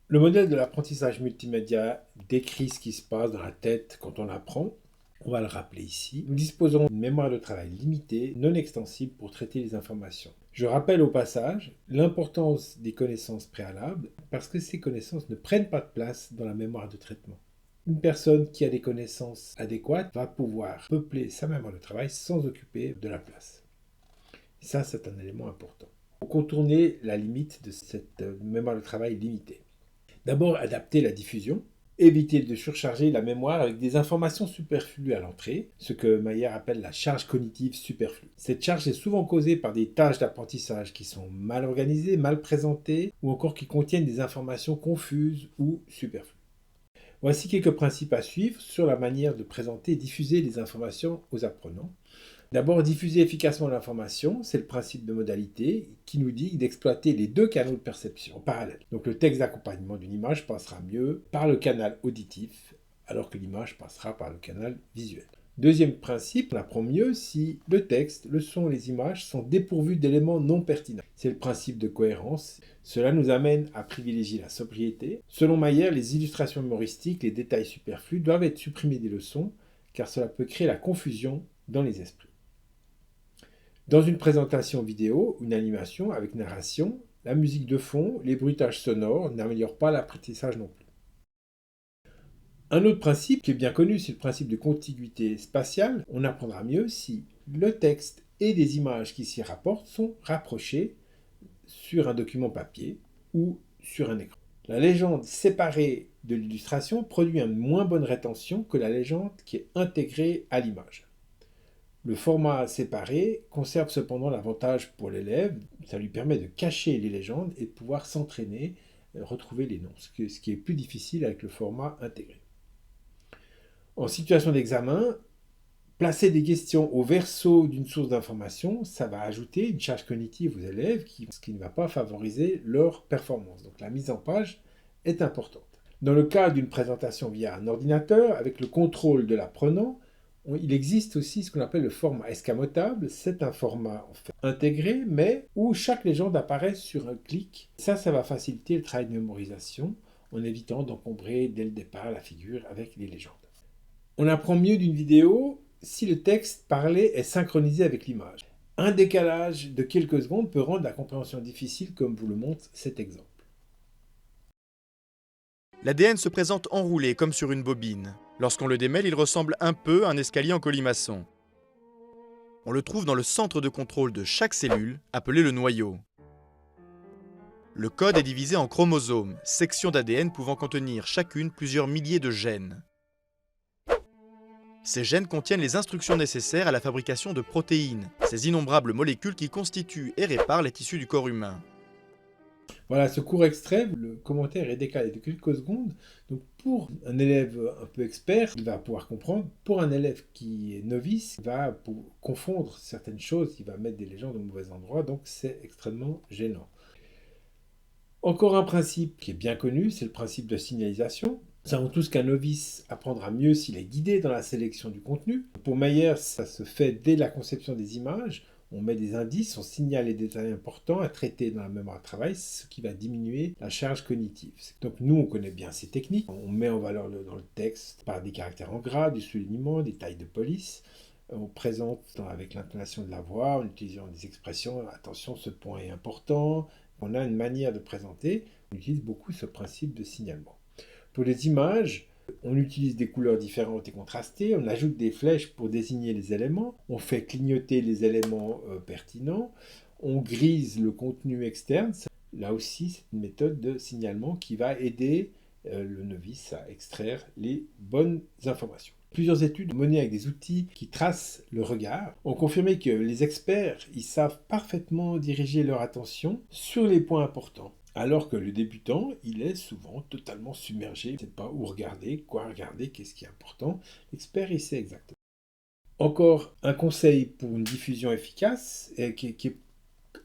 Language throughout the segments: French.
Le modèle de l'apprentissage multimédia décrit ce qui se passe dans la tête quand on apprend. On va le rappeler ici. Nous disposons d'une mémoire de travail limitée, non extensible pour traiter les informations. Je rappelle au passage l'importance des connaissances préalables parce que ces connaissances ne prennent pas de place dans la mémoire de traitement. Une personne qui a des connaissances adéquates va pouvoir peupler sa mémoire de travail sans occuper de la place. Ça, c'est un élément important. Pour contourner la limite de cette mémoire de travail limitée. D'abord, adapter la diffusion. Éviter de surcharger la mémoire avec des informations superflues à l'entrée, ce que Mayer appelle la charge cognitive superflue. Cette charge est souvent causée par des tâches d'apprentissage qui sont mal organisées, mal présentées, ou encore qui contiennent des informations confuses ou superflues. Voici quelques principes à suivre sur la manière de présenter et diffuser les informations aux apprenants. D'abord, diffuser efficacement l'information, c'est le principe de modalité qui nous dit d'exploiter les deux canaux de perception en parallèle. Donc le texte d'accompagnement d'une image passera mieux par le canal auditif, alors que l'image passera par le canal visuel. Deuxième principe, on apprend mieux si le texte, le son et les images sont dépourvus d'éléments non pertinents. C'est le principe de cohérence. Cela nous amène à privilégier la sobriété. Selon Mayer, les illustrations humoristiques, les détails superflus doivent être supprimés des leçons, car cela peut créer la confusion dans les esprits. Dans une présentation vidéo, une animation avec narration, la musique de fond, les bruitages sonores n'améliorent pas l'apprentissage non plus. Un autre principe qui est bien connu, c'est le principe de contiguïté spatiale. On apprendra mieux si le texte et des images qui s'y rapportent sont rapprochés sur un document papier ou sur un écran. La légende séparée de l'illustration produit une moins bonne rétention que la légende qui est intégrée à l'image. Le format séparé conserve cependant l'avantage pour l'élève, ça lui permet de cacher les légendes et de pouvoir s'entraîner, retrouver les noms, ce qui est plus difficile avec le format intégré. En situation d'examen, placer des questions au verso d'une source d'information, ça va ajouter une charge cognitive aux élèves, ce qui ne va pas favoriser leur performance. Donc la mise en page est importante. Dans le cas d'une présentation via un ordinateur, avec le contrôle de l'apprenant, il existe aussi ce qu'on appelle le format escamotable. C'est un format en fait intégré, mais où chaque légende apparaît sur un clic. Ça va faciliter le travail de mémorisation en évitant d'encombrer dès le départ la figure avec les légendes. On apprend mieux d'une vidéo si le texte parlé est synchronisé avec l'image. Un décalage de quelques secondes peut rendre la compréhension difficile, comme vous le montre cet exemple. L'ADN se présente enroulé comme sur une bobine. Lorsqu'on le démêle, il ressemble un peu à un escalier en colimaçon. On le trouve dans le centre de contrôle de chaque cellule, appelé le noyau. Le code est divisé en chromosomes, sections d'ADN pouvant contenir chacune plusieurs milliers de gènes. Ces gènes contiennent les instructions nécessaires à la fabrication de protéines, ces innombrables molécules qui constituent et réparent les tissus du corps humain. Voilà, ce court extrait, le commentaire est décalé de quelques secondes. Donc pour un élève un peu expert, il va pouvoir comprendre. Pour un élève qui est novice, il va confondre certaines choses, il va mettre des légendes au mauvais endroit, donc c'est extrêmement gênant. Encore un principe qui est bien connu, c'est le principe de signalisation. Nous savons tous qu'un novice apprendra mieux s'il est guidé dans la sélection du contenu. Pour Mayer, ça se fait dès la conception des images. On met des indices, on signale les détails importants à traiter dans la mémoire de travail, ce qui va diminuer la charge cognitive. Donc nous, on connaît bien ces techniques. On met en valeur dans le texte par des caractères en gras, du soulignement, des tailles de police. On présente avec l'intonation de la voix, en utilisant des expressions, attention, ce point est important. On a une manière de présenter, on utilise beaucoup ce principe de signalement. Pour les images, on utilise des couleurs différentes et contrastées, on ajoute des flèches pour désigner les éléments, on fait clignoter les éléments pertinents, on grise le contenu externe. Là aussi, c'est une méthode de signalement qui va aider le novice à extraire les bonnes informations. Plusieurs études menées avec des outils qui tracent le regard ont confirmé que les experts, ils savent parfaitement diriger leur attention sur les points importants. Alors que le débutant, il est souvent totalement submergé, il ne sait pas où regarder, quoi regarder, qu'est-ce qui est important. L'expert, il sait exactement. Encore un conseil pour une diffusion efficace, qui est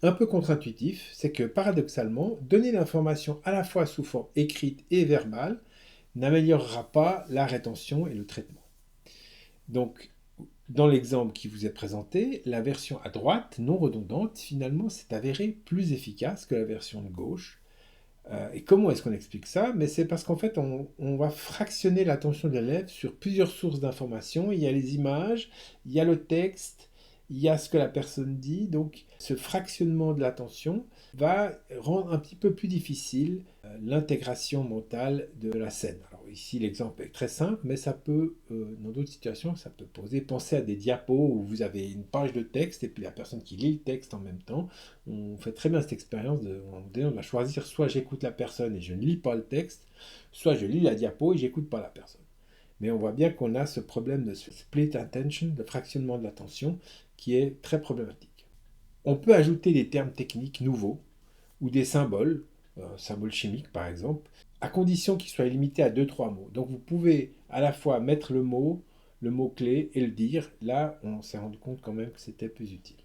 un peu contre-intuitif, c'est que paradoxalement, donner l'information à la fois sous forme écrite et verbale n'améliorera pas la rétention et le traitement. Donc, dans l'exemple qui vous est présenté, la version à droite, non redondante, finalement, s'est avérée plus efficace que la version de gauche, Et comment est-ce qu'on explique ça? Mais c'est parce qu'en fait, on va fractionner l'attention de l'élève sur plusieurs sources d'informations. Il y a les images, il y a le texte, il y a ce que la personne dit. Donc, ce fractionnement de l'attention va rendre un petit peu plus difficile l'intégration mentale de la scène. Alors ici, l'exemple est très simple, mais ça peut, dans d'autres situations, ça peut poser. Pensez à des diapos où vous avez une page de texte et puis la personne qui lit le texte en même temps. On fait très bien cette expérience. On va choisir soit j'écoute la personne et je ne lis pas le texte, soit je lis la diapo et j'écoute pas la personne. Mais on voit bien qu'on a ce problème de split attention, de fractionnement de l'attention, qui est très problématique. On peut ajouter des termes techniques nouveaux ou des symboles, symboles chimiques par exemple, à condition qu'ils soient limités à 2-3 mots. Donc vous pouvez à la fois mettre le mot-clé et le dire. Là, on s'est rendu compte quand même que c'était plus utile.